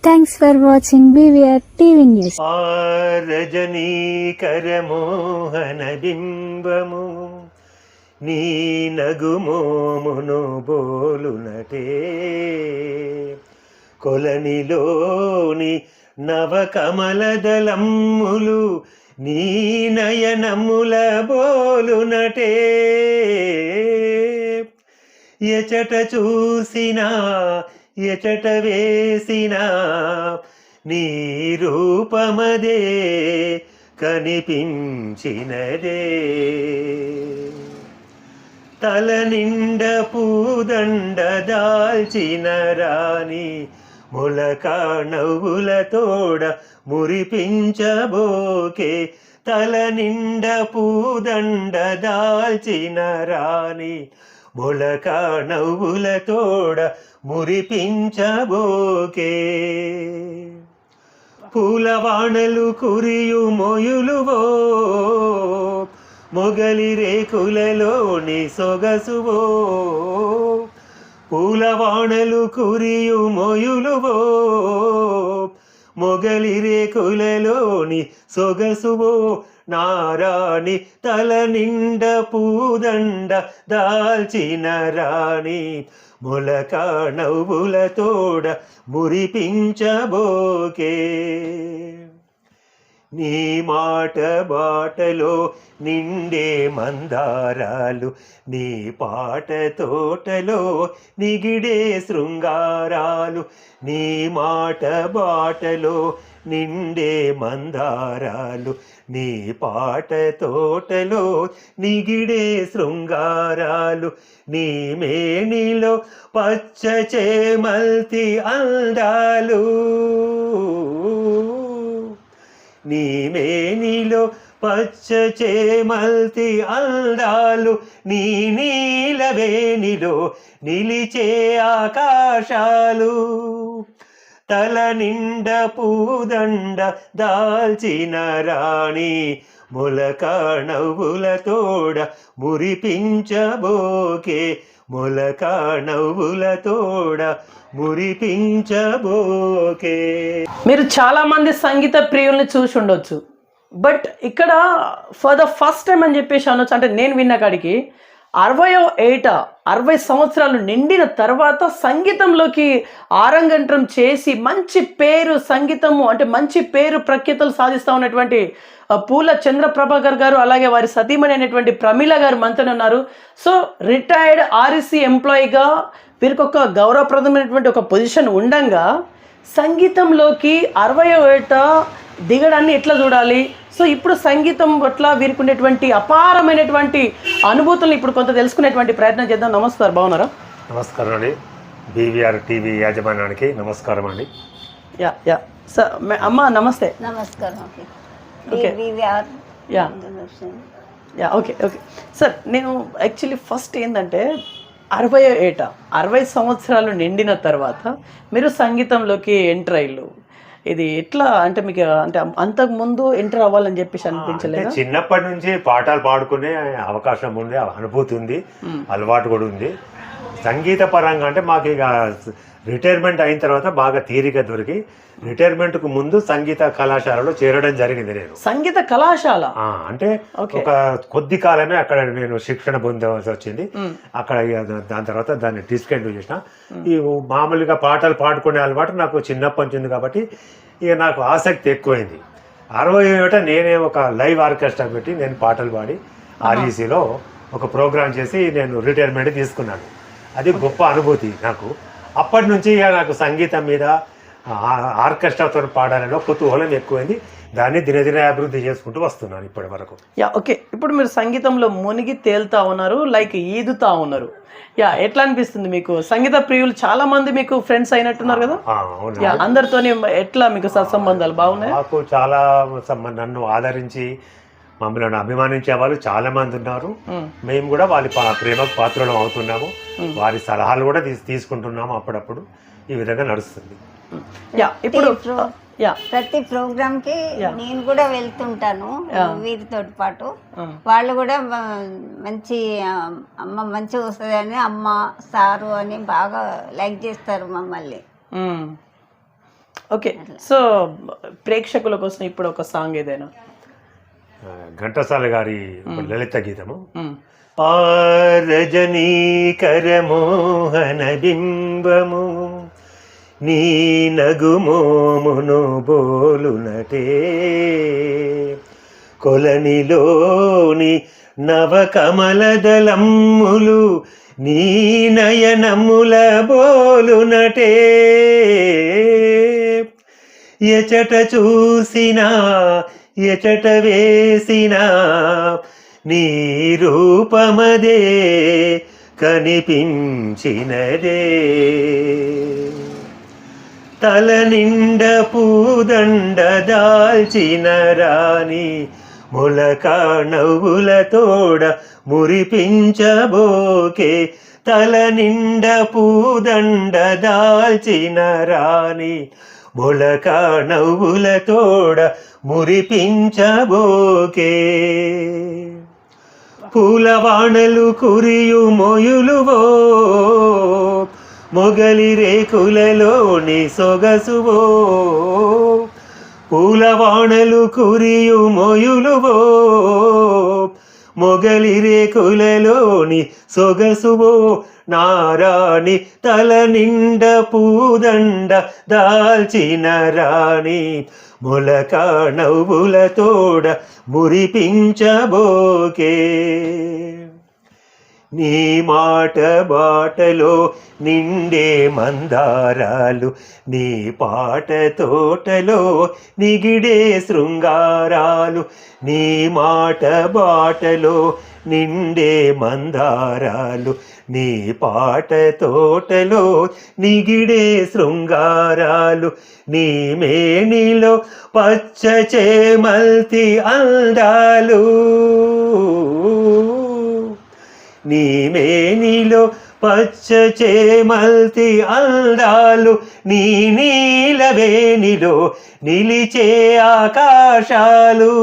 Thanks for watching BVR TV News. రజనీకర మోహన బింబము నీ నగుమోమును బోలునటే కొలనిలోని నవకమలదళమ్ములు నీ నయనముల బోలునటే ఎచట చూసినా ఎచట వేసినా నీ రూపమదే కనిపించినదే తల నిండ పూదండ దాల్చిన రాణి మొలక నవ్వుల తోడ మురిపించబోకే తల నిండ పూదండ దాల్చిన రాణి మొలక నవ్వుల తోడ మురిపించబోకే పూలవాణలు కురియు మొయులువో మొగలి రేకులలోని సొగసువో పూలవాణలు కురియు మొయులువో మొగలి రేకులలోని సొగసువో నారాణి తల నిండ పూదండ దాల్చిన రాణి మొలక నవ్వుల తోడ మురిపించబోకే నీ మాట బాటలో నిండే మందారాలు నీ పాట తోటలో నిగిడే శృంగారాలు నీ మాట బాటలో నిండే మందారాలు నీ పాట తోటలో నిగిడే శృంగారాలు నీ మేనిలో పచ్చ చేమల్తి అందాలు నీ మేనిలో పచ్చ చేమల్తి అందాలు నీ నీలవేణిలో నిలిచే ఆకాశాలు తల నిండ పూదండ దాల్చిన రాణి మొలక నవ్వుల తోడ మురిపించబోకే మొలక నవ్వుల తోడ మురిపించబోకే. మీరు చాలా మంది సంగీత ప్రియుల్ని చూసి ఉండొచ్చు, బట్ ఇక్కడ ఫర్ ద ఫస్ట్ టైం అని చెప్పేసి అనొచ్చు. అంటే నేను విన్న కాడికి 60 సంవత్సరాలు నిండిన తర్వాత సంగీతంలోకి ఆరంగంట్రం చేసి మంచి పేరు సంగీతము అంటే మంచి పేరు ప్రఖ్యాతలు సాధిస్తూ ఉన్నటువంటి పూల చంద్రప్రభాకర్ గారు, అలాగే వారి సతీమణి అనేటువంటి ప్రమీల గారు మనతోనే ఉన్నారు. సో రిటైర్డ్ ఆర్ఈసీ ఎంప్లాయీగా వీరికి ఒక గౌరవప్రదమైనటువంటి ఒక పొజిషన్ ఉండంగా సంగీతంలోకి 60వ ఏట దిగడాన్ని ఎట్లా చూడాలి? సో ఇప్పుడు సంగీతం పట్ల వీరికి ఉండేటువంటి అపారమైనటువంటి అనుభూతులను ఇప్పుడు కొంత తెలుసుకునేటువంటి ప్రయత్నం చేద్దాం. నమస్కారం, బాగున్నారా? నమస్కారం అండి. బీవీఆర్ టీవీ యాజమాన్యానికి నమస్కారం అండి. యా యా సార్, అమ్మ నమస్తే. నమస్కారం. యా ఓకే ఓకే సార్, నేను యాక్చువల్లీ ఫస్ట్ ఏంటంటే 60 సంవత్సరాలు నిండిన తర్వాత మీరు సంగీతంలోకి ఎంటర్ అయ్యారు. ఇది ఎట్లా అంటే మీకు అంటే అంతకుముందు ఎంటర్ అవ్వాలని చెప్పేసి అనిపించలేదు? చిన్నప్పటి నుంచి పాటలు పాడుకునే అవకాశం ఉంది, అనుభూతి ఉంది, అలవాటు కూడా ఉంది. సంగీత పరంగా అంటే మాకు ఇక రిటైర్మెంట్ అయిన తర్వాత బాగా తీరిక దొరికి రిటైర్మెంట్కు ముందు సంగీత కళాశాలలో చేరడం జరిగింది. నేను సంగీత కళాశాల అంటే ఒక కొద్ది కాలమే అక్కడ నేను శిక్షణ పొందవలసి వచ్చింది. అక్కడ దాని తర్వాత దాన్ని డిస్కంటిన్యూ చేసిన. ఈ మామూలుగా పాటలు పాడుకునే అలవాటు నాకు చిన్నప్పటి నుంచి ఉంది కాబట్టి ఇక నాకు ఆసక్తి ఎక్కువైంది. 60 ఏట నేనే ఒక లైవ్ ఆర్కెస్ట్రా పెట్టి నేను పాటలు పాడి ఆర్ఈసీలో ఒక ప్రోగ్రాం చేసి నేను రిటైర్మెంట్ తీసుకున్నాను. అది గొప్ప అనుభూతి నాకు. అప్పటి నుంచి ఇక నాకు సంగీతం మీద ఆర్కెస్ట్రాతో పాడాలలో కుతూహలం ఎక్కువైంది. దాన్ని దినదిన అభివృద్ధి చేసుకుంటూ వస్తున్నాను ఇప్పటి వరకు. యా ఓకే, ఇప్పుడు మీరు సంగీతంలో మునిగి తేలుతా ఉన్నారు, లైక్ ఈదుతా ఉన్నారు. యా ఎట్లా అనిపిస్తుంది మీకు? సంగీత ప్రియులు చాలా మంది మీకు ఫ్రెండ్స్ అయినట్టున్నారు కదా? యా అందరితోని ఎట్లా మీకు సత్సంబంధాలు బాగున్నాయి? నాకు చాలా నన్ను ఆదరించి మమ్మల్ని అభిమానించే వాళ్ళు చాలా మంది ఉన్నారు. మేము కూడా వాళ్ళ ప్రేమకు పాత్రలు అవుతున్నాము. వారి సలహాలు కూడా తీసుకుంటున్నాము. అప్పుడప్పుడు ఈ విధంగా నడుస్తుంది. ఇప్పుడు ప్రతి ప్రోగ్రామ్ కి నేను కూడా వెళ్తుంటాను వీరితో పాటు. వాళ్ళు కూడా మంచి అమ్మ మంచిగా వస్తుంది అని అమ్మ సారు అని బాగా లైక్ చేస్తారు మమ్మల్ని. ఓకే, సో ప్రేక్షకుల కోసం ఇప్పుడు ఒక సాంగ్ ఏదైనా. ఘంటసాల గారి లలిత గీతము. మ్మ్. రజనీకర మోహన బింబము నీ నగుమోమును బోలునటే కొలనిలోని నవకమలదలమ్ములు నీ నయనముల బోలునటే ఎచట చూసినా ఎచట వేసినా నీ రూపమదే కనిపించినదే తల నిండ పూదండ దాల్చిన రాణి మొలక నవ్వుల తోడ మురిపించబోకే తల నిండ పూదండ దాల్చిన రాణి మొలక నవ్వుల తోడ మురిపించబోకే పూలవాణలు కురియు మొయులువో మొగలి రేకులలోని సొగసువో పూలవాణలు కురియు మొయులువో మొగలి రేకులలోని సొగసువో నారాణి తల నిండ పూదండ దాల్చిన రాణి మొలక నవ్వుల తోడ మురిపించబోకే నీ మాట బాటలో నిండే మందారాలు నీ పాట తోటలో నిగిడే శృంగారాలు నీ మాట బాటలో నిండే మందారాలు నీ పాట తోటలో నిగిడే శృంగారాలు నీ మేనిలో పచ్చ చేమల్తి అందాలు నీ మేనిలో పచ్చ చేమల్తి అందాలు నీ నీలవేనిలో నిలిచే ఆకాశాలు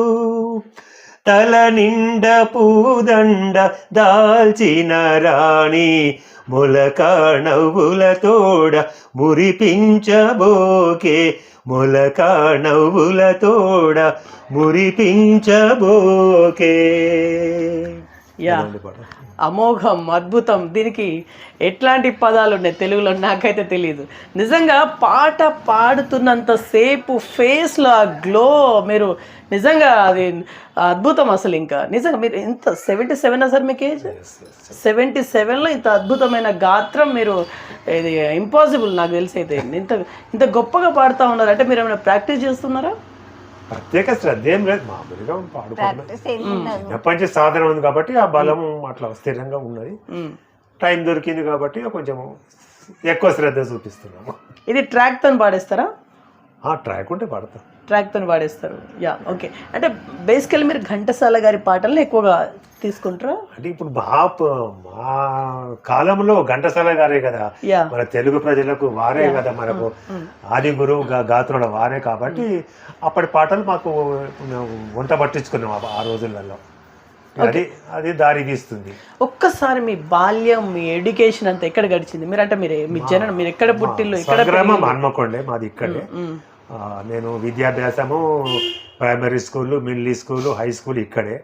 తల నిండ పూదండ దాల్చిన రాణి మొలక నవ్వుల తోడ మురిపించబోకే మొలక నవ్వుల తోడ మురిపించబోకే. యా, అమోఘం, అద్భుతం. దీనికి ఎట్లాంటి పదాలు ఉన్నాయి తెలుగులో నాకైతే తెలియదు. నిజంగా పాట పాడుతున్నంత సేపు ఫేస్లో ఆ గ్లో, మీరు నిజంగా అది అద్భుతం అసలు. ఇంకా నిజంగా మీరు ఇంత 77 సార్ మీకు ఏజ్? 77లో ఇంత అద్భుతమైన గాత్రం, మీరు ఇది ఇంపాసిబుల్ నాకు తెలిసి అయితే. ఇంత గొప్పగా పాడుతూ ఉన్నారు అంటే మీరు ఏమైనా ప్రాక్టీస్ చేస్తున్నారా? ప్రత్యేక శ్రద్ధ ఏం లేదు, మామూలుగా పాడుకుంటున్నాం. ఎప్పటి నుంచి సాధన ఉంది కాబట్టి ఆ బలం అట్లా స్థిరంగా ఉన్నది. టైం దొరికింది కాబట్టి కొంచెం ఎక్కువ శ్రద్ధ చూపిస్తున్నాము. ఇది ట్రాక్ తో పాడేస్తారా? ట్రాక్ ఉంటే పాడతాం. ట్రాక్ తో పాడేస్తారు. Yeah, okay. అంటే బేసికల్లీ మీరు ఘంటసాల గారి పాటలను ఎక్కువగా తీసుకుంటారా? అంటే ఇప్పుడు మా కాలంలో ఘంటసాల గారే కదా మన తెలుగు ప్రజలకు, వారే కదా మనకు ఆది గురువు గాత్రుల వారే కాబట్టి అప్పటి పాటలు మాకు వంట పట్టించుకున్నాం ఆ రోజులలో. అది దారి తీస్తుంది. ఒక్కసారి మీ బాల్యం, మీ ఎడ్యుకేషన్ అంతా ఎక్కడ గడిచింది? మీరంటే మీ జనం, మీరు ఎక్కడ పుట్టిల్లు? గ్రామం హన్మకొండే మాది, ఇక్కడే. నేను విద్యాభ్యాసము primary school, middle school, high school ఇక్కడే.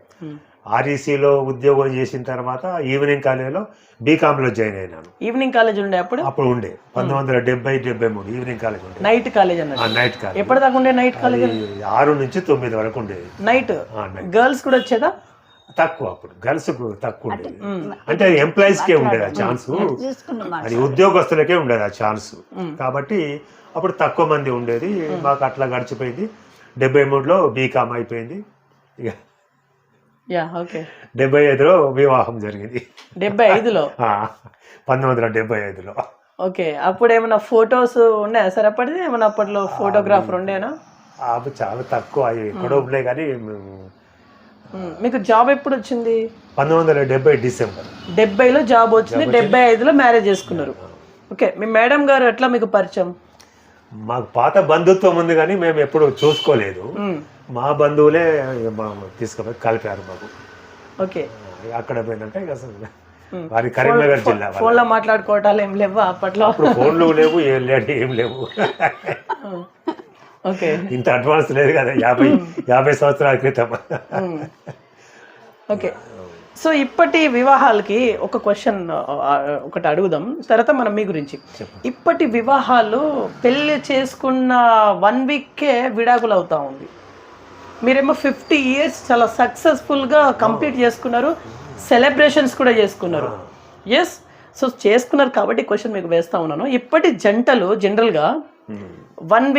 ఆర్ఈసీలో ఉద్యోగం చేసిన తర్వాత ఈవినింగ్ కాలేజ్లో బీకామ్లో జాయిన్ అయినాను. ఈవినింగ్ కాలేజ్ ఉండే అప్పుడు ఉండే 1970-73 ఈవినింగ్ కాలేజ్ ఉండే. నైట్ కాలేజ్ అన్నది. Night college. ఎప్పటిదాకా ఉండే నైట్ కాలేజ్? 6 నుంచి 9 వరకు ఉండేది నైట్. గర్ల్స్ కూడా వచ్చేదా? తక్కువ, అప్పుడు గర్ల్స్ తక్కువ ఉండేది. అంటే ఎంప్లాయీస్ కే ఉండేది ఆ ఛాన్స్, అది ఉద్యోగస్తులకే ఉండేది ఆ ఛాన్స్. కాబట్టి అప్పుడు తక్కువ మంది ఉండేది. మాకు అట్లా గడిచిపోయింది. 73లో బీకామ్ అయిపోయింది. ఇక 75లో వివాహం జరిగింది. 75లో? 1975లో. ఓకే. అప్పుడు ఏమైనా ఫొటోస్ ఉన్నాయా సార్? అప్పటిది ఏమైనా అప్పట్లో ఫోటోగ్రాఫర్ ఉండేనా? చాలా తక్కువ, ఎక్కడో ఉన్నాయి. కానీ మీకు జాబ్ ఎప్పుడు వచ్చింది? 1970 డిసెంబర్. 70లో జాబ్ వచ్చింది, 75లో మ్యారేజ్ చేసుకున్నారు. ఓకే. మీ మేడం గారు ఎట్లా మీకు పరిచయం? మాకు పాత బంధుత్వం ఉంది కానీ మేము ఎప్పుడు చూసుకోలేదు. మా బంధువులే తీసుకుపోయి కలిపారు మాకు. ఓకే. అక్కడ పోయిందంటే ఇక వారి కరీంనగర్ జిల్లా. ఫోన్లో మాట్లాడుకోవటాలు ఏం లేవా అప్పట్లో? ఫోన్లు లేవు, ఏం లేవు. ఓకే ఇంత అడ్వాన్స్ లేదు కదా 50 సంవత్సరాల క్రితం. ఓకే సో ఇప్పటి వివాహాలకి ఒక క్వశ్చన్ ఒకటి అడుగుదాం, తర్వాత మనం మీ గురించి. ఇప్పటి వివాహాలు పెళ్లి చేసుకున్న 1 వీక్కే విడాకులు అవుతా ఉంది. మీరేమో 50 years చాలా సక్సెస్ఫుల్గా కంప్లీట్ చేసుకున్నారు, సెలబ్రేషన్స్ కూడా చేసుకున్నారు. ఎస్, సో చేసుకున్నారు కాబట్టి క్వశ్చన్ మీకు వేస్తా ఉన్నాను. ఇప్పటి జంటలు జనరల్గా 1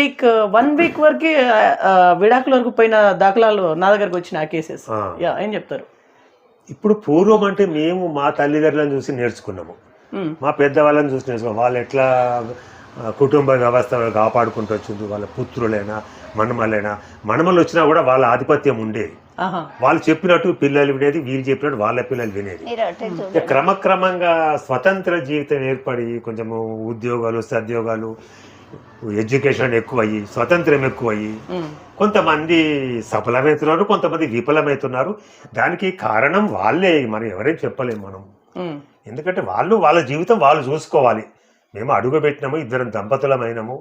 వీక్ వరకు విడాకుల వరకు పోయిన దాఖలాలు నా దగ్గరకు వచ్చిన ఆ కేసెస్. యా, ఏం చెప్తారు? ఇప్పుడు పూర్వం అంటే మేము మా తల్లిదండ్రులను చూసి నేర్చుకున్నాము, మా పెద్దవాళ్ళని చూసి నేర్చుకున్నాము. వాళ్ళు ఎట్లా కుటుంబ వ్యవస్థ కాపాడుకుంటూ వచ్చింది. వాళ్ళ పుత్రులైనా మనమలు వచ్చినా కూడా వాళ్ళ ఆధిపత్యం ఉండేది. వాళ్ళు చెప్పినట్టు పిల్లలు వినేది, వీళ్ళు చెప్పినట్టు వాళ్ళ పిల్లలు వినేది. క్రమక్రమంగా స్వతంత్ర జీవితం ఏర్పడి కొంచెము ఉద్యోగాలు సద్యోగాలు ఎడ్యుకేషన్ ఎక్కువయ్యి స్వతంత్రం ఎక్కువయ్యి కొంతమంది సఫలమవుతున్నారు, కొంతమంది విఫలమవుతున్నారు. దానికి కారణం వాళ్ళే, మనం ఎవరేం చెప్పలేము మనం. ఎందుకంటే వాళ్ళ జీవితం వాళ్ళు చూసుకోవాలి. మేము అడుగు పెట్టినాము, ఇద్దరం దంపతులమైనము,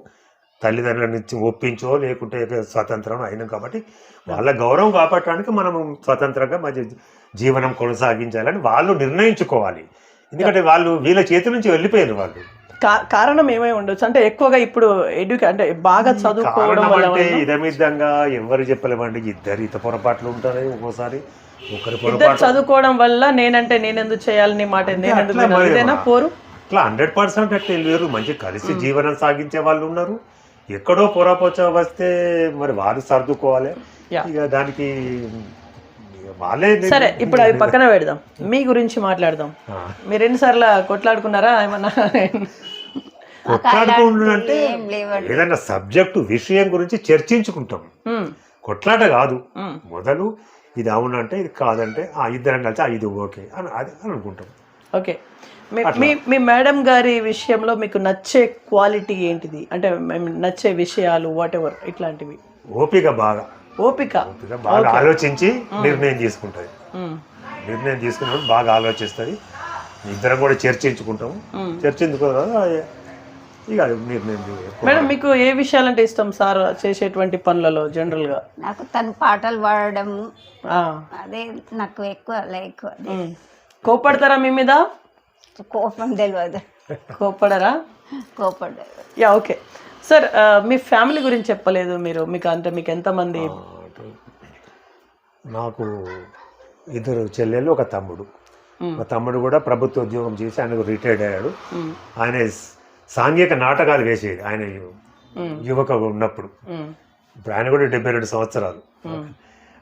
తల్లిదండ్రుల నుంచి ఒప్పించో లేకుంటే స్వతంత్రం అయినాం కాబట్టి వాళ్ళ గౌరవం కాపాడటానికి మనము స్వతంత్రంగా మంచి జీవనం కొనసాగించాలని వాళ్ళు నిర్ణయించుకోవాలి. ఎందుకంటే వీళ్ళ చేతి నుంచి వెళ్ళిపోయారు వాళ్ళు. కారణం ఏమై ఉండొచ్చు అంటే ఎక్కువగా ఇప్పుడు అంటే బాగా చదువుకోవడం అంటే ఇదమిద్దంగా ఎవరు చెప్పలేమండి. ఇద్దరు పొరపాట్లు ఉంటాయి ఒక్కోసారి. ఇద్దరు చదువుకోవడం వల్ల నేనంటే నేనెందుకు చేయాలని మాట పోరు ఇట్లా 100% అట్లా లేరు. మంచి కలిసి జీవనం సాగించే వాళ్ళు ఉన్నారు. ఎక్కడో పొరపొచ్చ వస్తే మరి వారు సర్దుకోవాలి. ఇక దానికి వాళ్ళే. సరే, ఇప్పుడు అవి పక్కన పెడదాం, మీ గురించి మాట్లాడదాం. మీరు ఎన్నిసార్లు కొట్లాడుకున్నారా ఏమన్నా? కొట్లాడుకుంటే ఏదైనా సబ్జెక్టు విషయం గురించి చర్చించుకుంటాం, కొట్లాట కాదు. మొదలు ఇది అవునంటే ఇది కాదంటే ఇద్దరం కలిసి ఇది ఓకే అని అనుకుంటాం. ఓకే, మీ మేడం గారి విషయంలో మీకు నచ్చే క్వాలిటీ ఏంటిది? అంటే నచ్చే విషయాలు వాట్ ఎవర్ ఇట్లాంటివి. ఓపిక బాగా ఆలోచించి నిర్ణయం తీసుకుంటది. నిర్ణయం తీసుకున్నప్పుడు బాగా ఆలోచిస్తుంది. ఇద్దరం కూడా చర్చించుకుంటాము. చర్చించుకున్న ఇక నిర్ణయం. మేడం, మీకు ఏ విషయాలంటే ఇష్టం సార్ చేసేటువంటి పనులలో? జనరల్ గా నాకు తన పాటలు పాడడము అదే నాకు ఎక్కువ లైక్. కోపడతారా మీ మీద? కోపం తెలియదు. కోపడరా? కోపడరు. Yeah, okay sir. మీ ఫ్యామిలీ గురించి చెప్పలేదు మీరు. మీకు ఎంతమంది? నాకు 2 చెల్లెళ్ళు, 1 తమ్ముడు. మా తమ్ముడు కూడా ప్రభుత్వ ఉద్యోగం చేసి ఆయనకు రిటైర్డ్ అయ్యాడు. ఆయన సాంఘిక నాటకాలు వేసేది ఆయన యువక ఉన్నప్పుడు. ఇప్పుడు ఆయన కూడా 72 సంవత్సరాలు.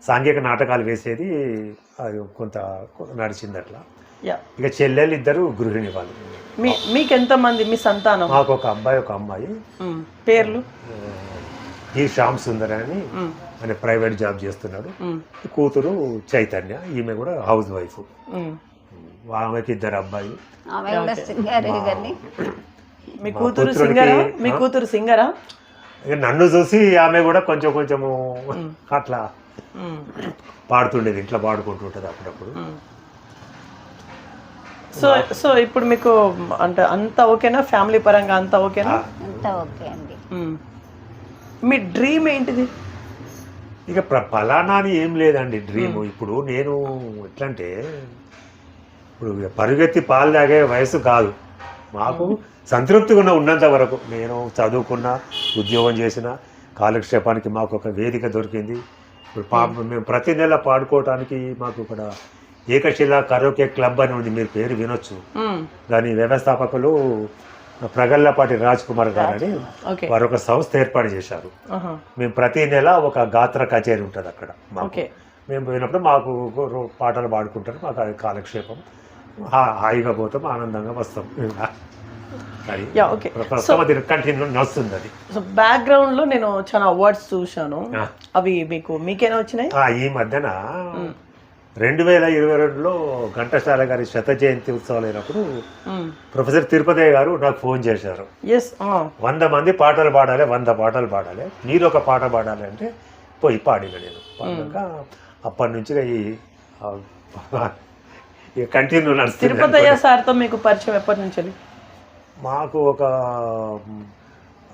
సాంఘిక నాటకాలు వేసేది, అది కొంత నడిచింది అట్లా. ఇక చెల్లెళ్ళు 2 గృహిణి వాళ్ళు. మీకు ఎంతమంది మీ సంతానం? మాకు 1 అబ్బాయి 1 అమ్మాయి. పేర్లు? ఈ శ్యామ్ సుందర్ అని ఆయన ప్రైవేట్ జాబ్ చేస్తున్నాడు. కూతురు చైతన్య, ఈమె కూడా హౌస్ వైఫ్. ఆమెకి 2 అబ్బాయిలు. మీ కూతురు సింగరా? మీ కూతురు సింగరా? నన్ను చూసి ఆమె కూడా కొంచెము అట్లా పాడుతుండేది, ఇంట్లో పాడుకుంటుంటది అప్పుడప్పుడు. సో ఇప్పుడు మీకు అంటే అంతా ఓకేనా? ఫ్యామిలీ పరంగా అంతా ఓకేనా? అంతా ఓకే అండి. మీ డ్రీమ్ ఏంటిది? ఇక ఫలానా అని ఏం లేదండి డ్రీమ్. ఇప్పుడు నేను ఎట్లంటే, ఇప్పుడు పరుగెత్తి పాలు తాగే వయసు కాదు మాకు. సంతృప్తిగా ఉన్నంత వరకు నేను చదువుకున్న, ఉద్యోగం చేసిన, కాలక్షేపానికి మాకు ఒక వేదిక దొరికింది. ఇప్పుడు మేము ప్రతి నెల పాడుకోవటానికి మాకు ఇక్కడ ఏకశిల కరోకే క్లబ్ అని ఉంది, మీరు పేరు వినొచ్చు. దాని వ్యవస్థాపకులు ప్రగల్లపాటి రాజ్ కుమార్ గారు అని వారు ఒక సంస్థ ఏర్పాటు చేశారు. మేము ప్రతి నెల ఒక గాత్ర కచేరీ ఉంటుంది అక్కడ. మేము పోయినప్పుడు మాకు పాటలు పాడుకుంటారు, మాకు అది కాలక్షేపం. హాయిగా పోతాం, ఆనందంగా వస్తాం. కంటిన్యూ నడుస్తుంది అది. సో బ్యాక్గ్రౌండ్ లో నేను చాలా అవార్డ్స్ చూశాను, అవి మీకేనా వచ్చినాయి? ఈ మధ్యన 2022లో ఘంటసాల గారి 100వ జయంతి ఉత్సవాలు అయినప్పుడు ప్రొఫెసర్ తిరుపతి గారు నాకు ఫోన్ చేశారు. 100 మంది పాటలు పాడాలి, 100 పాటలు పాడాలి, మీరు ఒక పాట పాడాలి అంటే పోయి పాడిన. నేను పాడాక అప్పటి నుంచి కంటిన్యూ నడుస్తుంది. తిరుపతి సార్తో మీకు పరిచయం ఎప్పటి నుంచి? మాకు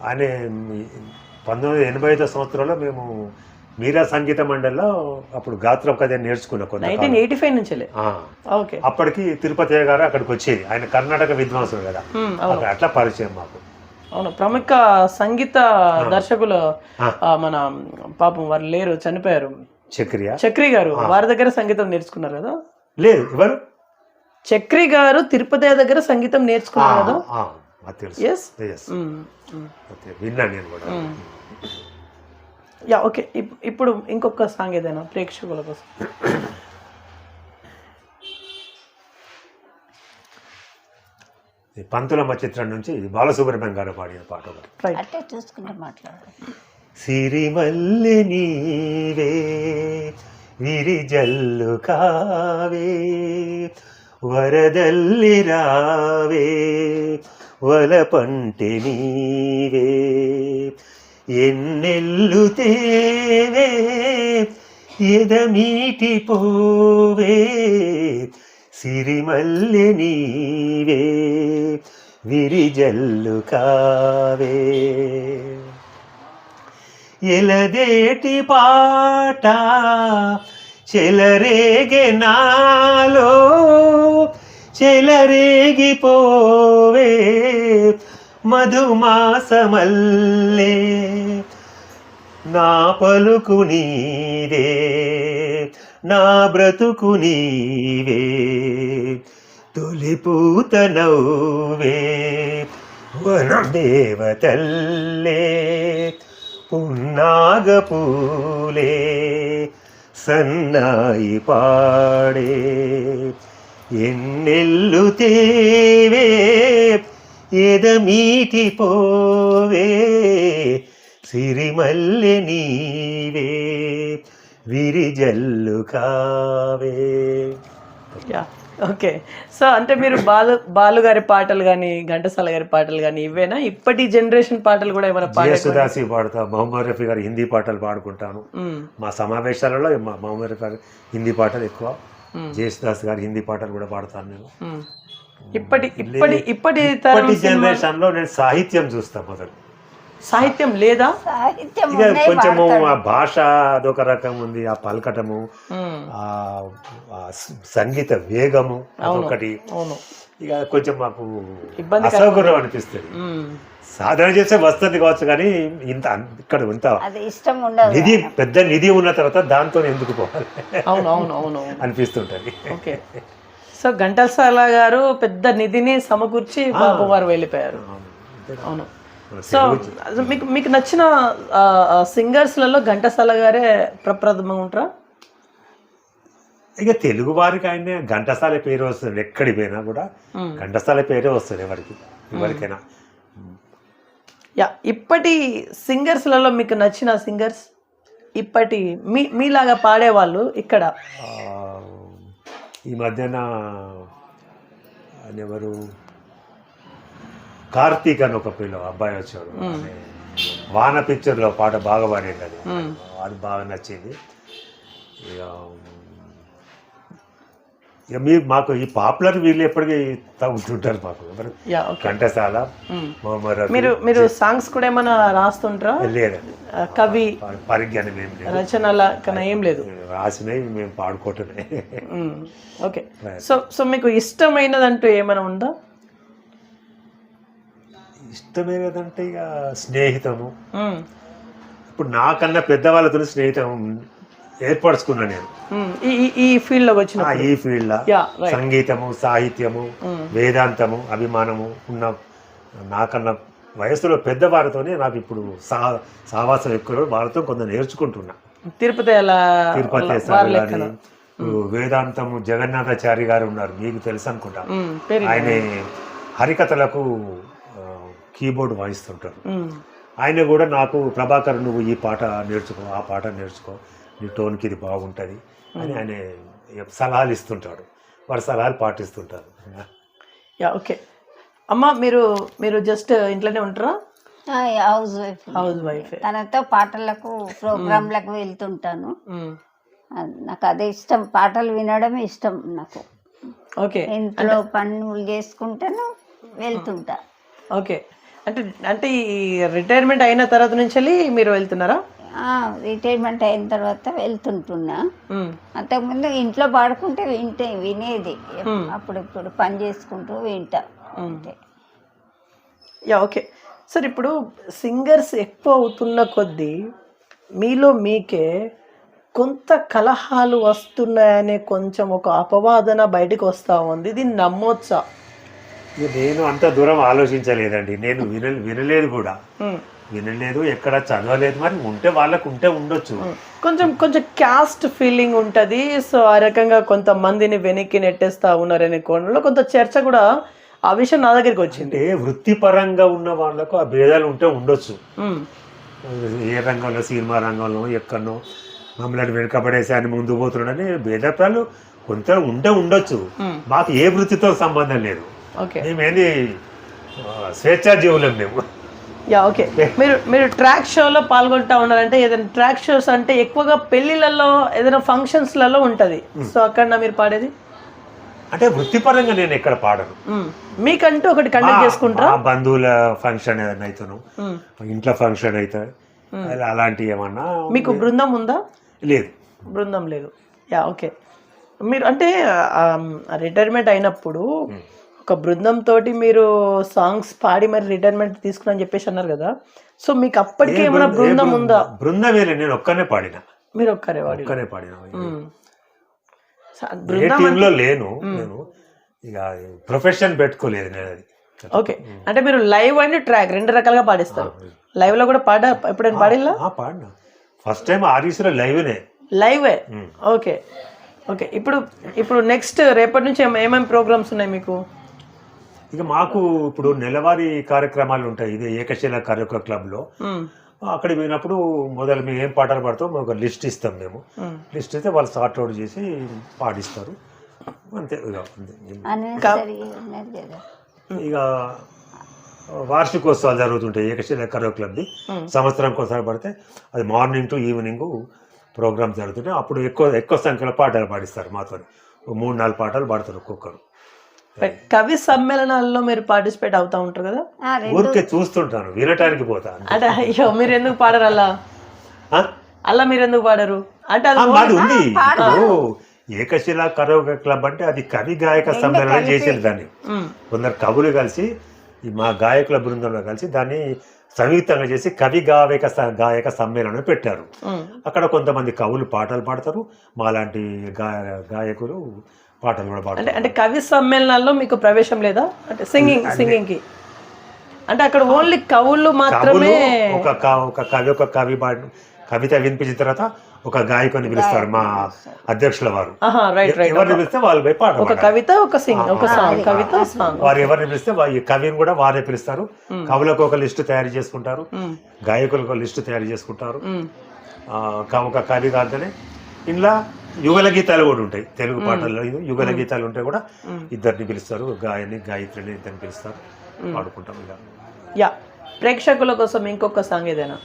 ఆయన 1985 సంవత్సరంలో మేము మీరా సంగీత మండలిలో అప్పుడు గాత్రం కథ నేర్చుకున్న కొంత 1985 నుంచి ఓకే. అప్పటికి తిరుపతి గారు అక్కడికి వచ్చేది, ఆయన కర్ణాటక విద్వాంసుడు కదా, అట్లా పరిచయం మాకు. అవును, ప్రముఖ సంగీత దర్శకులు మన పాపం వారు లేరు, చనిపోయారు, చక్రి గారు, వారి దగ్గర సంగీతం నేర్చుకున్నారు కదా. లేదు, ఎవరు? చక్రి గారు తిరుపతి దగ్గర సంగీతం నేర్చుకున్నారు కదా. విన్నాను నేను కూడా. Yeah okay. ఇప్పుడు ఇంకొక సాంగ్ ఏదైనా ప్రేక్షకుల కోసం. పంతులమ్మ చిత్రం నుంచి బాలసుబ్రహ్మణ్యం గారు పాడిన పాట ఒకటి. అంటే చూసుకుంటే మాట్లాడు. సిరిమల్లె నీవే విరిజల్లు కావే వరదల్లి రావే వలపంటె నీవే ఎన్నెల్లు తేవే ఎదమీటి పోవే సిరిమల్లె నీవే విరిజల్లు కావే ఎలదేటి పాట చెలరేగే నాలో చెలరేగిపోవే మధుమాసమల్లే నా పలుకు నీదే నా బ్రతుకు నీవే తొలిపూత నవ్వే వనదేవతల్లే పున్నాగ పూలే సన్నాయి పాడే ఎన్నెల్లు తేవే ఎదమీటి పోవే సిరిమల్లె నీవే విరిజల్లు కావే. ఓకే. సో అంటే మీరు బాలు గారి పాటలు కానీ ఘంటసాల గారి పాటలు కానీ ఇవేనా? ఇప్పటి జనరేషన్ పాటలు కూడా ఏమైనా జయసుదాసి పాడతా, మహమ్మద్ రఫీ గారి హిందీ పాటలు పాడుకుంటాను. మా సమావేశాలలో మహమ్మద్ రఫీ గారి హిందీ పాటలు ఎక్కువ, జయసుదాస్ గారి హిందీ పాటలు కూడా పాడతాను నేను. ఇప్పటి జనరేషన్ లో నేను సాహిత్యం చూస్తా మొదలు. సాహిత్యం లేదా? ఇక కొంచెము ఆ భాష అదొక రకం ఉంది, ఆ పలకటము, ఆ సంగీత వేగము అదొకటి. ఇక కొంచెం మాకు అసౌకర్యం అనిపిస్తుంది. సాధన చేస్తే వస్తుంది కావచ్చు కానీ ఇంత ఇక్కడ ఇంత నిధి, పెద్ద నిధి ఉన్న తర్వాత దాంతో ఎందుకు పోవాలి అనిపిస్తుంటది. ఓకే. సో ఘంటసాల గారు పెద్ద నిధిని సమకూర్చి బాబు వారు వెళ్ళిపోయారు. అవును. సో మీకు నచ్చిన సింగర్స్లలో ఘంటసాల గారే ప్రప్రథమంగా ఉంటారా? ఇక తెలుగు వారికి ఆయన ఘంటసాల పేరు వస్తుంది, ఎక్కడికి పోయినా కూడా ఘంటసాల పేరే వస్తుంది ఎవరికైనా. ఇప్పటి సింగర్స్లలో మీకు నచ్చిన సింగర్స్, ఇప్పటి మీలాగా పాడేవాళ్ళు ఇక్కడ ఈ మధ్యన ఎవరు, కార్తీక్ అని ఒక పిల్ల అబ్బాయి వచ్చాడు, వాన పిక్చర్లో పాట బాగా పాడేది, అది బాగా నచ్చింది. ఇక మీరు మాకు ఈ పాపులర్ వీళ్ళు ఎప్పటికీ తగ్గుతుంటారు మాకు. ఘంటసాల, మీరు సాంగ్స్ కూడా ఏమైనా రాస్తుంటారా? లేదండి, కవి పరిజ్ఞానం ఏం లేదు, రచనల కన్నా ఏం లేదు, రాసినవి మేము పాడుకోవటమే. ఓకే. సో మీకు ఇష్టమైనదంటూ ఏమైనా ఉందా? ఇష్టమైనదంటే ఇక స్నేహితము. ఇప్పుడు నాకన్నా పెద్దవాళ్ళతో స్నేహితం ఏర్పరచుకున్నా నేను ఈ ఫీల్డ్ లో వచ్చిన. ఈ ఫీల్డ్ లో సంగీతము, సాహిత్యము, వేదాంతము, అభిమానము ఉన్న నాకన్నా వయసులో పెద్దవారితోనే నాకు ఇప్పుడు సావాసం ఎక్కువ, వాళ్ళతో కొంత నేర్చుకుంటున్నా. తిరుపతి సార్ గారి వేదాంతము జగన్నాథాచారి గారు ఉన్నారు, మీకు తెలుసు అనుకుంటా. ఆయన హరికథలకు కీబోర్డ్ వాయిస్తుంటారు. ఆయన కూడా నాకు ప్రభాకర్ నువ్వు ఈ పాట నేర్చుకో, ఆ పాట నేర్చుకో, నీ టోన్కి ఇది బాగుంటుంది అని ఆయన సలహాలు ఇస్తుంటాడు, వారి సలహాలు పాటిస్తుంటారు. ఓకే అమ్మ, మీరు జస్ట్ ఇంట్లోనే ఉంటారా? House wife. తనతో పాటలకు ప్రోగ్రాంలకు వెళ్తుంటాను. నాకు అదే ఇష్టం, పాటలు వినడం ఇష్టం నాకు. ఓకే. ఇంట్లో పనులు చేసుకుంటాను, వెళ్తుంటా. ఓకే. అంటే అంటే ఈ రిటైర్మెంట్ అయిన తర్వాత నుంచి మీరు వెళ్తున్నారా? రిటైర్మెంట్ అయిన తర్వాత వెళ్తుంటున్నా. అంతకుముందు ఇంట్లో పాడుకుంటే వినేది, అప్పుడప్పుడు పని చేసుకుంటూ వింటా అంతే. Yeah, okay sir. ఇప్పుడు సింగర్స్ ఎక్కువ అవుతున్న కొద్దీ మీలో మీకే కొంత కలహాలు వస్తున్నాయనే కొంచెం ఒక అపవాదన బయటకు వస్తూ ఉంది. దీన్ని నమ్మొచ్చా? నేను అంత దూరం ఆలోచించలేదండి. నేను వినలేదు కూడా, వినలేదు, ఎక్కడ చదవలేదు. మరి ఉంటే వాళ్ళకు ఉంటే ఉండొచ్చు. కొంచెం క్యాస్ట్ ఫీలింగ్ ఉంటుంది. సో ఆ రకంగా కొంతమందిని వెనక్కి నెట్టేస్తా ఉన్నారనే కోణంలో కొంత చర్చ కూడా ఆ విషయం నా దగ్గరికి వచ్చింది. అంటే వృత్తిపరంగా ఉన్న వాళ్ళకు ఆ భేదాలు ఉంటే ఉండొచ్చు. ఏ రంగంలో, సినిమా రంగంలో ఎక్కడనో మమ్మల్ని వెనుకబడేసి అని ముందు పోతున్నాడని భేదాలు కొంత ఉంటే ఉండొచ్చు. మాకు ఏ వృత్తితో సంబంధం లేదు. మేమేంది స్వేచ్ఛా జీవులం మేము. Yeah, okay. మీరు ట్రాక్ షోలో పాల్గొంటా ఉన్నారంటే, ఏదైనా ట్రాక్ షోస్ అంటే ఎక్కువగా పెళ్లిళ్ళలో ఏదైనా ఫంక్షన్స్లలో ఉంటుంది. సో అక్కడ మీరు పాడేది అంటే వృత్తిపరంగా నేను ఎక్కడ పాడను. మీకంటూ ఒకటి కండక్ట్ చేసుకుంటారా? బంధువుల ఫంక్షన్ ఏదైనా అవుతాను, ఇంట్లో ఫంక్షన్ అయితే అలాంటివి ఏమన్నా. మీకు బృందం ఉందా? లేదు, బృందం లేదు. Yeah, okay. మీరు అంటే రిటైర్మెంట్ అయినప్పుడు ఒక బృందం తోటి మీరు సాంగ్స్ పాడి మరి రిటైర్మెంట్ తీసుకుని చెప్పేసి అన్నారు కదా. సో మీకు అప్పటికే ఏమైనా బృందం ఉందా? బృందం వేరే, నేను ఒక్కనే పాడిన. మీరు ఒక్కనే పాడిన? టీంలో లేను నేను, ఇక ప్రొఫెషన్ పెట్టుకోలేదు నేను అది. ఓకే, అంటే మీరు లైవ్ అండ్ ట్రాక్ రెండు రకాలుగా పాడిస్తారు. లైవ్ లో కూడా ఎప్పుడైనా పాడిల్లా? పాడినా. ఫస్ట్ టైం ఆర్ఈసీలో లైవే. Okay okay. ఇప్పుడు నెక్స్ట్ రేపటి నుంచి ఏమేమి ప్రోగ్రామ్స్ ఉన్నాయి మీకు? ఇక మాకు ఇప్పుడు నెలవారీ కార్యక్రమాలు ఉంటాయి. ఇదే ఏకశిల కరోక క్లబ్ లో. అక్కడికి పోయినప్పుడు మొదలు మేము ఏం పాటలు పాడతాం ఒక లిస్ట్ ఇస్తాం. మేము లిస్ట్ ఇస్తే వాళ్ళు సార్ట్ అవుట్ చేసి పాడిస్తారు అంతే. ఇక వార్షికోత్సవాలు జరుగుతుంటాయి ఏకశిల కరోక క్లబ్ది. సంవత్సరానికి ఒకసారి పడితే అది మార్నింగ్ టు ఈవినింగ్ ప్రోగ్రామ్స్ జరుగుతుంటాయి. అప్పుడు ఎక్కువ సంఖ్యలో పాటలు పాడిస్తారు మాతో. 3-4 పాటలు పాడతారు ఒక్కొక్కరు. కవి సమ్మేళనాల్లో మీరు పార్టిసిపేట్ అవుతా ఉంటారు కదా? ఊరికే చూస్తుంటాను, వినటానికి పోతాను. అంటే అయ్యో మీరు ఎందుకు పాడరు అలా మీరు ఎందుకు పాడరు అంటే? అది ఉంది ఇప్పుడు ఏకశిల కరోక క్లబ్ అంటే అది కవి గాయక సమ్మేళనం చేసేది. దాన్ని కొందరు కవులు కలిసి మా గాయకుల బృందంలో కలిసి దాన్ని సంయుక్తంగా చేసి కవి గాయక సమ్మేళనం పెట్టారు. అక్కడ కొంతమంది కవులు పాటలు పాడతారు, మాలాంటి గాయకులు పాటలు కూడా పాడతారు. అంటే కవి సమ్మేళనాల్లో మీకు ప్రవేశం లేదా? అంటే సింగింగ్ కి అంటే అక్కడ ఓన్లీ కవులు మాత్రమే. ఒక కవి కవిత వినిపించిన తర్వాత ఒక గాయకుని పిలుస్తారు మా అధ్యక్షుల వారు. ఎవరిని పిలిస్తే వాళ్ళు పోయి పాట, ఒక కవిత ఒక సాంగ్, కవిత సాంగ్. వారు ఎవరిని పిలిస్తే కవిని కూడా వారే పిలుస్తారు. కవులకు ఒక లిస్టు తయారు చేసుకుంటారు, గాయకులకు ఒక లిస్టు తయారు చేసుకుంటారు. ఒక కవి కాగానే ఇంట్లో యుగల గీతాలు కూడా ఉంటాయి. తెలుగు పాటల్లో యుగల గీతాలు ఉంటే కూడా ఇద్దరిని పిలుస్తారు, గాయత్రిని ఇద్దరిని పిలుస్తారు, పాడుకుంటాం. ఇలా యా, ప్రేక్షకుల కోసం ఇంకొక సాంగ్ ఏదైనా?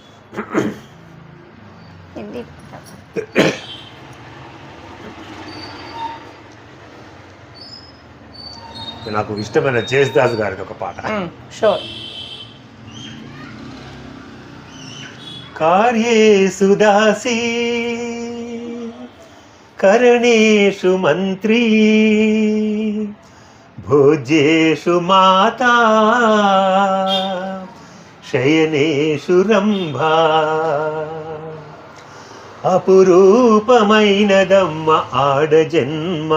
నాకు ఇష్టమైన జేసుదాస్ గారికి ఒక పాట. షూర్. కార్యేషు దాసీ కరణేషు మంత్రీ భోజ్యేషు మాతా శయనేషు రంభా అపురూపమైనదమ్మ ఆడజన్మ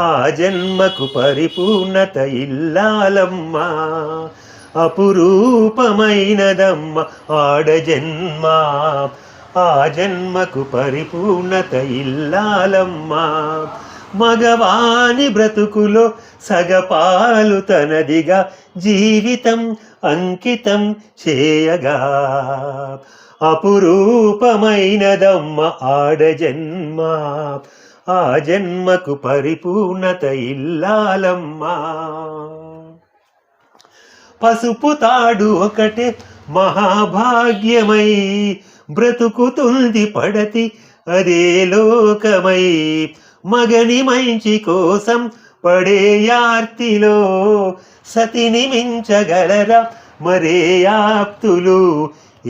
ఆ జన్మకు పరిపూర్ణత ఇల్లాలమ్మ. అపురూపమైనదమ్మ ఆడజన్మ ఆ జన్మకు పరిపూర్ణత ఇల్లాలమ్మ. మగవాని బ్రతుకులో సగపాలు తనదిగా జీవితం అంకితం చేయగా అపురూపమైనదమ్మ ఆడజన్మ ఆ జన్మకు పరిపూర్ణత ఇల్లాలమ్మ. పసుపు తాడు ఒకటే మహాభాగ్యమై బ్రతుకుతుంది పడతి అదే లోకమై. మగని మంచి కోసం పడే యార్తిలో సతిని మించగలరా మరే ఆప్తులు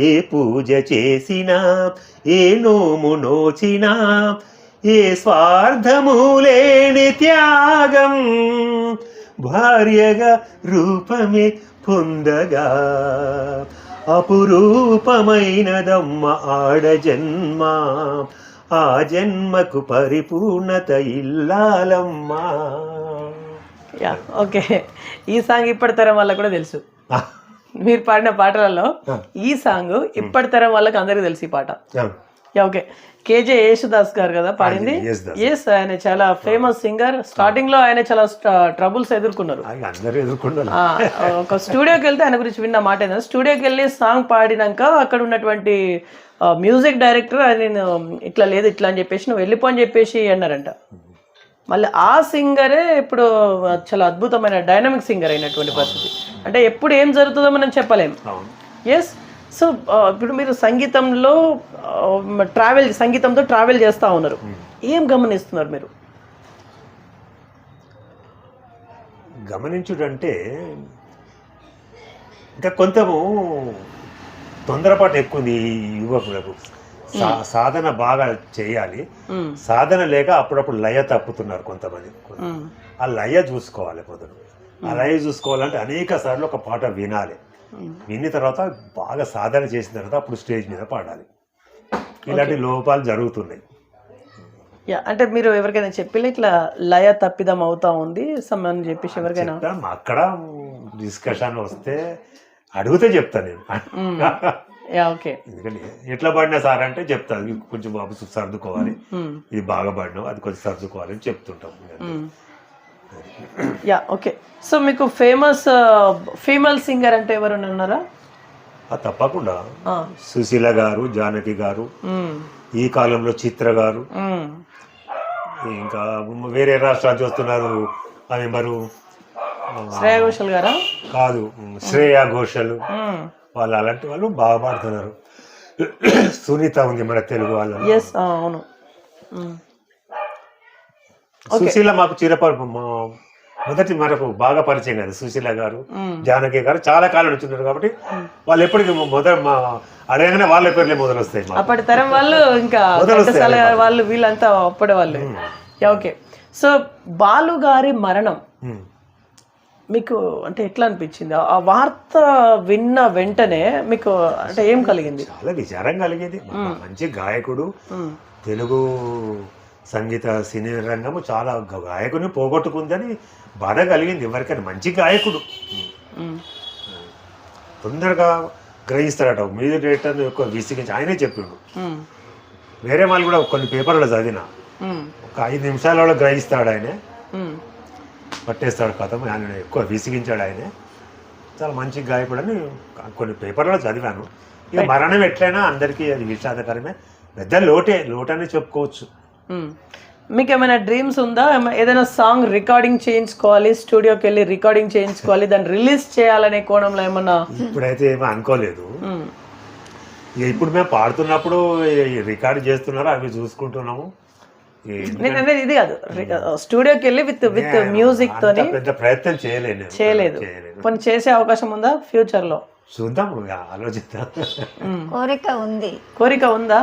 ఏ పూజ చేసినా ఏ నోము నోచినా ఏ స్వార్థము లేని త్యాగం భార్యగా రూపమే పొందగా అపురూపమైనదమ్మ ఆడ జన్మ ఆ జన్మకు పరిపూర్ణత ఇల్లాలమ్మా. యా ఓకే, ఈ సాంగ్ ఇప్పటి తరం వాళ్ళకు కూడా తెలుసు. మీరు పాడిన పాటలలో ఈ సాంగ్ ఇప్పటి తరం వాళ్ళకి అందరికీ తెలుసు ఈ పాట. యా ఓకే, కేజే యేసుదాస్ గారు కదా పాడింది. ఎస్, ఆయన చాలా ఫేమస్ సింగర్. స్టార్టింగ్ లో ఆయన చాలా ట్రబుల్స్ ఎదుర్కొన్నారు. ఒక స్టూడియోకి వెళ్తే ఆయన గురించి విన్న మాట ఏంటంటే, స్టూడియోకి వెళ్ళి సాంగ్ పాడినాక అక్కడ ఉన్నటువంటి మ్యూజిక్ డైరెక్టర్ నేను ఇట్లా లేదు ఇట్లా అని చెప్పేసి నువ్వు వెళ్ళిపో అని చెప్పేసి అన్నారంట. మళ్ళీ ఆ సింగరే ఇప్పుడు చాలా అద్భుతమైన డైనమిక్ సింగర్ అయినటువంటి పరిస్థితి. అంటే ఎప్పుడు ఏం జరుగుతుందో మనం చెప్పలేము. ఎస్, సో ఇప్పుడు మీరు సంగీతంలో సంగీతంతో ట్రావెల్ చేస్తూ ఉన్నారు. ఏం గమనిస్తున్నారు మీరు? గమనించుడంటే ఇంకా కొంచెము తొందరపాటు ఎక్కువ ఉంది ఈ యువకులకు. సాధన బాగా చేయాలి, సాధన లేక అప్పుడప్పుడు లయ తప్పుతున్నారు కొంతమంది. ఆ లయ చూసుకోవాలి, మొదలు ఆ లయ చూసుకోవాలంటే అనేక సార్లు ఒక పాట వినాలి. విన్న తర్వాత బాగా సాధన చేసిన తర్వాత అప్పుడు స్టేజ్ మీద పాడాలి. ఇలాంటి లోపాలు జరుగుతున్నాయి. అంటే మీరు ఎవరికైనా చెప్పి ఇట్లా లయ తప్పిదం అవుతా ఉంది అని చెప్పేసి ఎవరికైనా అక్కడ డిస్కషన్ వస్తే అడిగితే చెప్తాను నేను. ఎందుకంటే ఎట్లా పడినా సార్ అంటే చెప్తాను, కొంచెం బాబు సర్దుకోవాలి, ఇది బాగా పడినావు అది కొంచెం సర్దుకోవాలి అని చెప్తుంటాం. యా ఓకే, సో మీకు ఫేమస్ ఫీమేల్ సింగర్ అంటే ఎవరైనా ఉన్నారా? తప్పకుండా సుశీల గారు, జానకి గారు, ఈ కాలంలో చిత్ర గారు, ఇంకా వేరే రాష్ట్రాలు చూస్తున్నారు. అది మరి శ్రేయా ఘోషల్ గారా? కాదు, శ్రేయా ఘోషల్ వాళ్ళు, అలాంటి వాళ్ళు బాగా పాడుతున్నారు. సునీత ఉంది మన తెలుగు వాళ్ళు. అవును. సుశీల మాకు మొదటి మనకు బాగా పరిచయం కదా. సుశీల గారు, జానకి గారు చాలా కాలం నుంచి ఉన్నారు కాబట్టి వాళ్ళు ఎప్పటికీ అడగగానే వాళ్ళ పేర్లే మొదలు వస్తాయి. అప్పటి తరం వాళ్ళు ఇంకా వాళ్ళు వీళ్ళంతా అప్పటి వాళ్ళు. ఓకే, సో బాలు గారి మరణం మీకు అంటే ఎట్లా అనిపించింది? ఆ వార్త విన్న వెంటనే మీకు అంటే ఏం కలిగింది? చాలా విచారం కలిగేది. మంచి గాయకుడు, తెలుగు సంగీత సినీ రంగము చాలా గాయకుని పోగొట్టుకుందని బాధ కలిగింది ఎవరికైనా. మంచి గాయకుడు, తొందరగా గ్రహిస్తాడట. మ్యూజిక్ డైరెక్టర్ ఎక్కువ విసిగించి ఆయనే చెప్పిండు. వేరే వాళ్ళు కూడా కొన్ని పేపర్లో చదివిన, ఒక 5 నిమిషాలలో గ్రహిస్తాడు ఆయనే, పట్టేస్తాడు కథం. ఆయన ఎక్కువ విసిగించాడు ఆయనే. చాలా మంచి గాయకుడు అని కొన్ని పేపర్లో చదివాను. ఇక మరణం ఎట్లయినా అందరికీ అది విషాదకరమే, పెద్ద లోటని చెప్పుకోవచ్చు. మీకు ఏమైనా డ్రీమ్స్ ఉందా? ఏదైనా సాంగ్ రికార్డింగ్ చేయించుకోవాలి, స్టూడియోకి వెళ్ళి రికార్డింగ్ చేయించుకోవాలి, దాన్ని రిలీజ్ చేయాలనే కోణంలో ఏమన్నా? ఇప్పుడైతే ఏమీ అనుకోలేదు. ఇప్పుడు మేము పాడుతున్నప్పుడు రికార్డ్ చేస్తున్నారు, అవి చూసుకుంటున్నాము. నేను అనేది ఇది కాదు, స్టూడియోకి వెళ్ళి విత్ మ్యూజిక్ తోని పెద్ద ప్రయత్నం చేయలేదు. కొన్ని చేసే అవకాశం ఉందా ఫ్యూచర్ లో? చూద్దాం, ఆలోచిద్దాం. కోరిక ఉందా?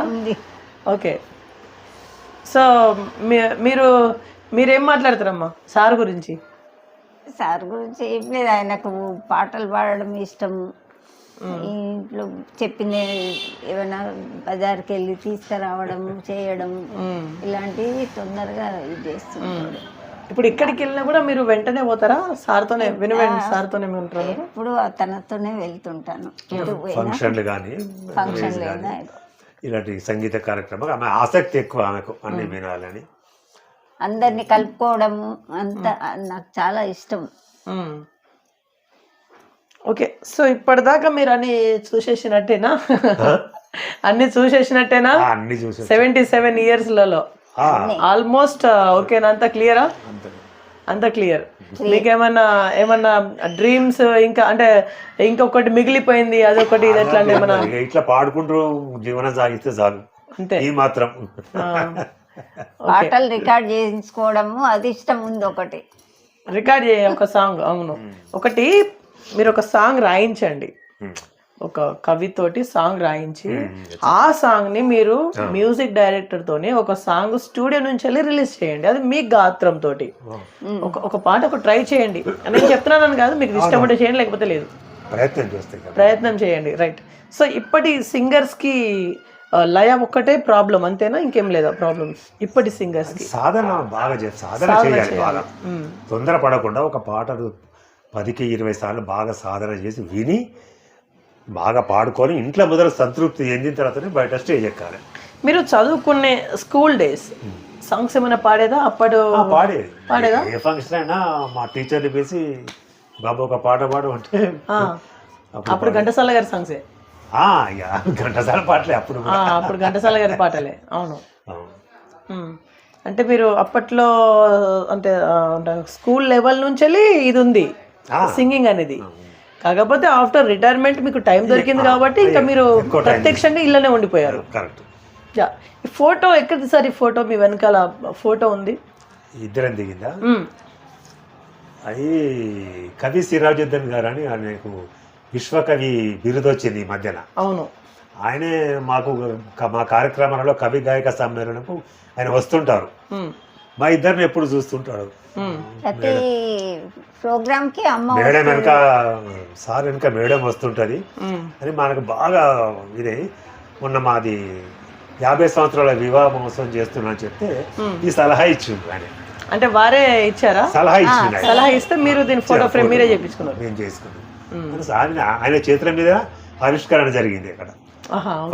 ఓకే, సో మీరేం మాట్లాడతారమ్మా సార్ గురించి? ఏం లేదు, ఆయనకు పాటలు పాడడం ఇష్టం. ఇంట్లో చెప్పింది ఏమైనా బజార్కి వెళ్ళి తీసుకురావడం, చేయడం, ఇలాంటివి తొందరగా ఇది చేస్తున్నాడు. ఇప్పుడు ఇక్కడికి వెళ్ళినా కూడా మీరు వెంటనే పోతారా? సార్తోనే సార్తోనే ఉంటారు? ఇప్పుడు తనతోనే వెళ్తుంటాను. ఫంక్షన్లు కానీ ఇలాంటి సంగీత కార్యక్రమాలు ఆమె ఆసక్తి ఎక్కువ, ఆమెకు అన్ని వినాలని, అందరినీ కలుపుకోవడము అంతా నాకు చాలా ఇష్టం. ఓకే, సో ఇప్పటిదాకా మీరు అన్ని చూసేసినట్టేనా? అన్ని చూసేసినట్టేనా? 77 yearsలలో ఆల్మోస్ట్ ఓకేనా? అంత క్లియరా? అంత క్లియర్. మీకేమన్నా డ్రీమ్స్ ఇంకా అంటే ఇంకొకటి మిగిలిపోయింది అదొకటి ఇది ఎట్లా ఏమన్నా? ఇట్లా పాడుకుంటూ జీవనం సాగిస్తే చాలు, అంతే. ఈ మాత్రం పాటలు రికార్డ్ చేయించుకోవడము అది ఇష్టం ఉంది. ఒకటి రికార్డ్ చేయ ఒక సాంగ్, అవును, ఒకటి మీరు ఒక సాంగ్ రాయించండి, ఒక కవితోటి సాంగ్ రాయించి ఆ సాంగ్ ని మీరు మ్యూజిక్ డైరెక్టర్ తోని ఒక సాంగ్ స్టూడియో నుంచి వెళ్ళి రిలీజ్ చేయండి. అది మీ గాత్రం తోటి ఒక పాట ఒక ట్రై చేయండి. నేను చెప్తున్నాను కాదు, మీకు ఇష్టపడే చేయండి, లేకపోతే లేదు, ప్రయత్నం చేయండి. రైట్. సో ఇప్పటి సింగర్స్ కి లయ ఒక్కటే ప్రాబ్లం అంతేనా, ఇంకేం లేదా ప్రాబ్లమ్స్ ఇప్పటి సింగర్స్ కి? సాధన బాగా సాధన చేయాలి, బాగా తొందర పడకుండా ఒక పాటలు 10-20 సార్లు బాగా సాధన చేసి విని బాగా పాడుకొని ఇంట్లో మొదలు సంతృప్తి చెందిన తర్వాతనే బయట స్టేజ్ ఎక్కాలి. మీరు చదువుకునే స్కూల్ డేస్ సాంగ్స్ ఏమైనా పాడేదా? అప్పుడు పాడేదా? ఏ ఫంక్షన్ అయినా మా టీచర్ని పిలిచి బాబు ఒక పాట పాడు అంటే అప్పుడు ఘంటసాల గారి సాంగ్సే, ఘంటసాల పాటలే అప్పుడు ఘంటసాల గారి పాటలే. అవును. అంటే మీరు అప్పట్లో అంటే స్కూల్ లెవెల్ నుంచి వెళ్ళి ఇది ఉంది సింగింగ్ అనేది. కాకపోతే ఆఫ్టర్ రిటైర్మెంట్ మీకు టైం దొరికింది కాబట్టి ఇంకా మీరు ప్రత్యక్షంగా ఇళ్ళనే ఉండిపోయారు. ఈ ఫోటో ఎక్కడిది సార్? ఈ ఫోటో మీ వెనకాల ఫోటో ఉంది, ఇద్దరం దిగిందా? అది కవి సిరాజుద్దీన్ గారు అని ఆయనకు విశ్వకవి బిరుదు వచ్చింది ఈ మధ్యన. అవును. ఆయనే మాకు మా కార్యక్రమాలలో కవి గాయక సమ్మేళనకు ఆయన వస్తుంటారు, మా ఇద్దరిని ఎప్పుడు చూస్తుంటాడు. ప్రతి ప్రోగ్రామ్ కి మేడం వెనక సార్ వెనక మేడం వస్తుంటది అని మనకు బాగా ఇదే. మొన్న మాది 50 సంవత్సరాల వివాహ మహోత్సవం చేస్తున్నా అని చెప్తే ఈ సలహా ఇచ్చిండు ఆయన. అంటే వారే ఇచ్చారా? సలహా ఇచ్చిండు. సలహా ఇస్తే మీరు దీని ఫోటో ఫ్రేమ్ మీరే చేయించుకున్నారు? నేను చేసుకున్నాను. ఆయన చేతుల మీద ఆవిష్కరణ జరిగింది అక్కడ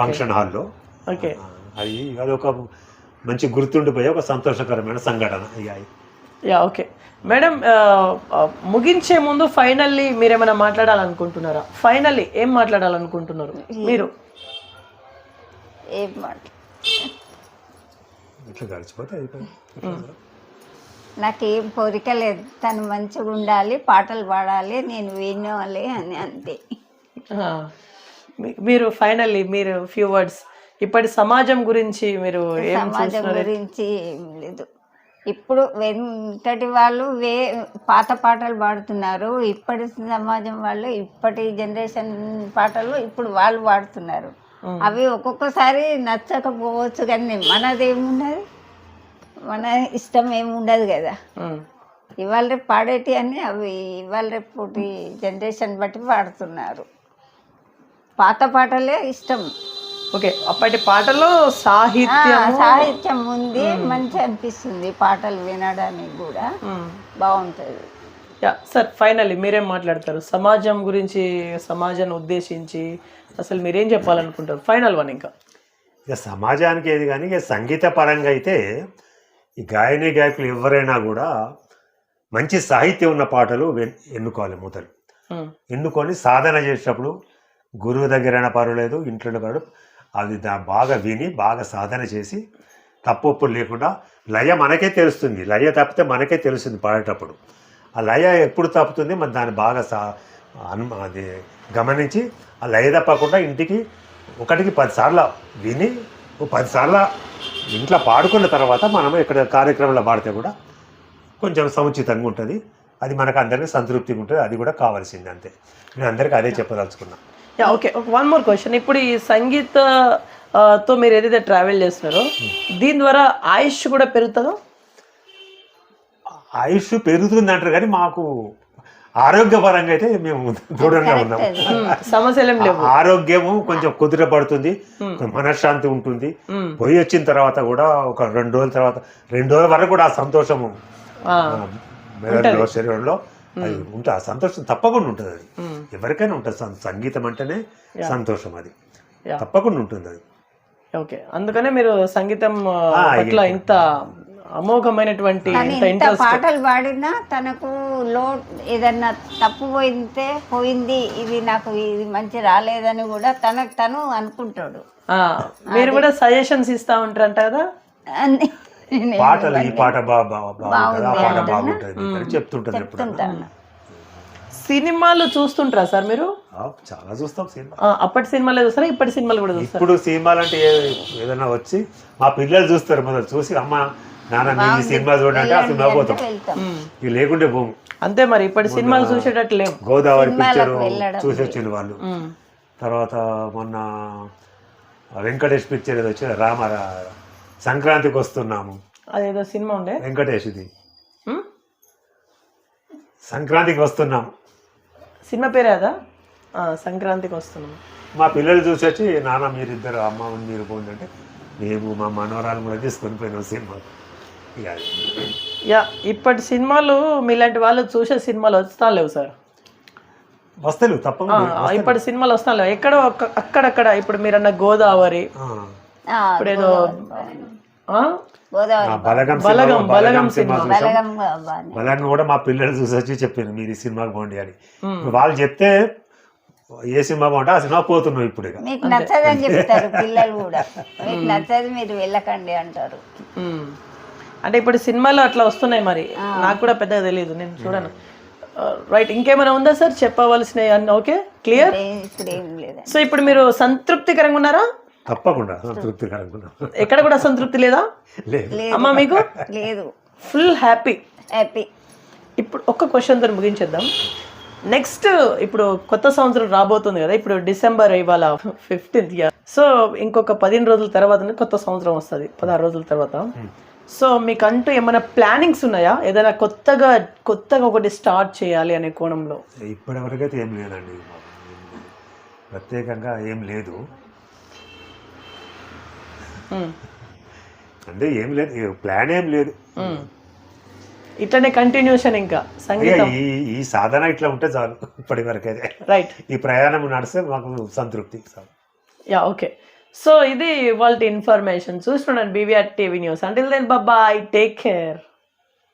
ఫంక్షన్ హాల్లో. అది ఒక మంచి గుర్తుండిపోయే ఒక సంతోషకరమైన సంఘటన. ఓకే మేడం, ముగించే ముందు ఫైనల్లీ మీరేమైనా మాట్లాడాలనుకుంటున్నారా? ఫైనల్లీ ఏం మాట్లాడాలనుకుంటున్నారు మీరు? నాకేం కోరిక లేదు, తను మంచిగా ఉండాలి, పాటలు పాడాలి, నేను వినాలి అని అంతే. మీరు ఫైనల్లీ మీరు ఫ్యూ వర్డ్స్ ఇప్పటి సమాజం గురించి మీరు సమాజం గురించి ఏం లేదు. ఇప్పుడు వెంటటి వాళ్ళు పాత పాటలు పాడుతున్నారు, ఇప్పటి సమాజం వాళ్ళు ఇప్పటి జనరేషన్ పాటలు ఇప్పుడు వాళ్ళు పాడుతున్నారు. అవి ఒక్కొక్కసారి నచ్చకపోవచ్చు, కానీ మనదేమున్నది, మన ఇష్టం ఏముండదు కదా. ఇవాళ రేపు పాడేటి అని అవి ఇవాళ రేపు జనరేషన్ బట్టి పాడుతున్నారు. పాత పాటలే ఇష్టం. ఓకే, అప్పటి పాటలో సాహిత్యం ఉంది, మంచి అనిపిస్తుంది, పాటలు వినడానికి కూడా బాగుంటుంది. సార్ ఫైనల్లీ మీరేం మాట్లాడతారు సమాజం గురించి, సమాజాన్ని ఉద్దేశించి అసలు మీరేం చెప్పాలనుకుంటారు? Final one. ఇంకా ఇక సమాజానికి ఏది కానీ ఇక సంగీత పరంగా అయితే ఈ గాయని గాయకులు ఎవరైనా కూడా మంచి సాహిత్యం ఉన్న పాటలు ఎన్నుకోవాలి. మొదలు ఎన్నుకొని సాధన చేసేటప్పుడు గురువు దగ్గరైనా పర్వాలేదు, ఇంట్లోనే పర్వాలేదు, అది బాగా విని బాగా సాధన చేసి తప్పులు లేకుండా. లయ మనకే తెలుస్తుంది, లయ తప్పితే మనకే తెలుస్తుంది పాడేటప్పుడు. ఆ లయ ఎప్పుడు తప్పుతుంది మరి దాన్ని బాగా అది గమనించి ఆ లయ తప్పకుండా ఇంటికి 1-10 సార్లు విని 10 సార్లు ఇంట్లో పాడుకున్న తర్వాత మనం ఇక్కడ కార్యక్రమంలో పాడితే కూడా కొంచెం సముచితంగా ఉంటుంది. అది మనకు అందరికీ సంతృప్తిగా ఉంటుంది, అది కూడా కావాల్సింది అంతే. నేను అందరికీ అదే చెప్పదలుచుకున్నా. Okay, one more question. ఇప్పుడు ఈ సంగీతతో మీరు ఏదైతే ట్రావెల్ చేస్తున్నారో దీని ద్వారా ఆయుష్ కూడా పెరుగుతుందో? ఆయుష్ పెరుగుతుంది అంటారు కానీ మాకు ఆరోగ్యపరంగా అయితే మేము దృఢంగా ఉన్నాం. సమస్యలు లేవు, ఆరోగ్యము కొంచెం కుదిరపడుతుంది, మనశ్శాంతి ఉంటుంది. పోయి వచ్చిన తర్వాత కూడా ఒక 2 రోజుల తర్వాత 2 రోజుల వరకు కూడా ఆ సంతోషము మెదడులో శరీరంలో అది ఉంటుంది. ఆ సంతోషం తప్పకుండా ఉంటుంది. అది ఎవరికైనా ఉంటుంది. సంగీతం అంటేనే సంతోషం, అది తప్పకుండా ఉంటుంది అది. ఓకే, అందుకనే మీరు సంగీతం పట్ల ఇంత అమోఘమైనటువంటి పాటలు పాడినా తనకు ఏదన్నా తప్పు పోయింది, ఇది నాకు ఇది మంచి రాలేదని కూడా తనకు తను అనుకుంటాడు. మీరు కూడా సజెషన్స్ ఇస్తా ఉంటారంట కదా, పాటలు ఈ పాట బాగుంటుంది చెప్తుంటాను. సినిమాలు చూస్తుంటారా సార్ మీరు? చాలా చూస్తాం సినిమా. అప్పటి సినిమాలు చూస్తారా, ఇప్పటి సినిమాలు కూడా చూస్తారా? ఇప్పుడు సినిమాలు అంటే ఏదైనా వచ్చి మా పిల్లలు చూస్తారు, మొదలు చూసి అమ్మ నాన్న మీ సినిమా చూడండి ఆ సినిమా పోతాం, ఇవి లేకుంటే పోము. అంతే మరి ఇప్పటి సినిమాలు చూసేటట్టు లేవు. గోదావరి పిక్చర్ సినిమాలకు వెళ్ళడం చూసి వచ్చిన వాళ్ళు. ఉమ్. తర్వాత మొన్న వెంకటేష్ పిక్చర్ ఏదో వచ్చి సంక్రాంతికి వస్తున్నాము, అదేదో సినిమా ఉండే వెంకటేష్ ఇది ఉమ్? సంక్రాంతికి వస్తున్నాము. సినిమా పేరే అదా? సంక్రాంతికి వస్తున్నాం. మా పిల్లలు చూసి వచ్చి నాన్న మీరిద్దరు అమ్మ మీరు పోండి అంటే మేము మా మనవరాలు కూడా తీసుకొని పోయినాం సినిమా. ఇక అది. యా, ఇప్పటి సినిమాలు మీలాంటి వాళ్ళు చూసే సినిమాలు వస్తా లేవు సార్. వస్తలేవు తప్పకుండా. ఇప్పటి సినిమాలు వస్తా లేవు. ఎక్కడో అక్కడక్కడ ఇప్పుడు మీరన్న గోదావరి, ఇప్పుడు ఏదో గోదావరి బలగం సినిమా చూసాం. బలగం బాగా బలగం కూడా మా పిల్లలు చూసి వచ్చి చెప్పారు మీరు ఈ సినిమాకి పోండి అని. వాళ్ళు చెప్తే ఏ సినిమా బాగుంటే ఆ సినిమా పోతున్నాం ఇప్పుడు. ఇక మీకు నచ్చదని చెప్తారు పిల్లలు కూడా, మీకు నచ్చదు మీరు వెళ్ళకండి అంటారు. అంటే ఇప్పుడు సినిమాలు అట్లా వస్తున్నాయి. మరి నాకు కూడా పెద్దగా తెలియదు, నేను చూడను. రైట్, ఇంకేమైనా ఉందా సార్ చెప్పవలసినవి అన్నీ? Okay, clear. ఇప్పుడు ఏం లేదండి. సో ఇప్పుడు మీరు సంతృప్తికరంగా ఉన్నారా? తప్పకుండా సంతృప్తికరంగా. ఎక్కడ కూడా సంతృప్తి లేదా? లేదు. అమ్మా మీకు? లేదు. Full happy. హ్యాపీ. ఇప్పుడు ఒక్క క్వశ్చన్తో ముగించేద్దాం. నెక్స్ట్ ఇప్పుడు కొత్త సంవత్సరం రాబోతుంది కదా, ఇప్పుడు డిసెంబర్ ఇవాళ 15th. సో ఇంకొక 15 రోజుల తర్వాత కొత్త సంవత్సరం వస్తుంది, 16 రోజుల తర్వాత. సో మీకంటూ ఏమైనా ప్లానింగ్స్ ఉన్నాయా? ఏదైనా కొత్తగా ఒకటి స్టార్ట్ చేయాలి అనే కోణంలో? ఇప్పటివరకైతే ఏం లేదండి, ప్రత్యేకంగా ఏం లేదు. అంటే ఏం లేదు, ప్లాన్ ఏం లేదు. ఇట్లనే కంటిన్యూషన్ ఇంకా సంగీతం ఈ సాధన ఇట్లా ఉంటే చాలు ఇప్పటి వరకైతే. రైట్, ఈ ప్రయాణం నడిస్తే మాకు సంతృప్తి. Yeah, okay. సో ఇది వాళ్ళ ఇన్ఫర్మేషన్. చూస్తున్నాను BVR TV news. Until then bye, take care.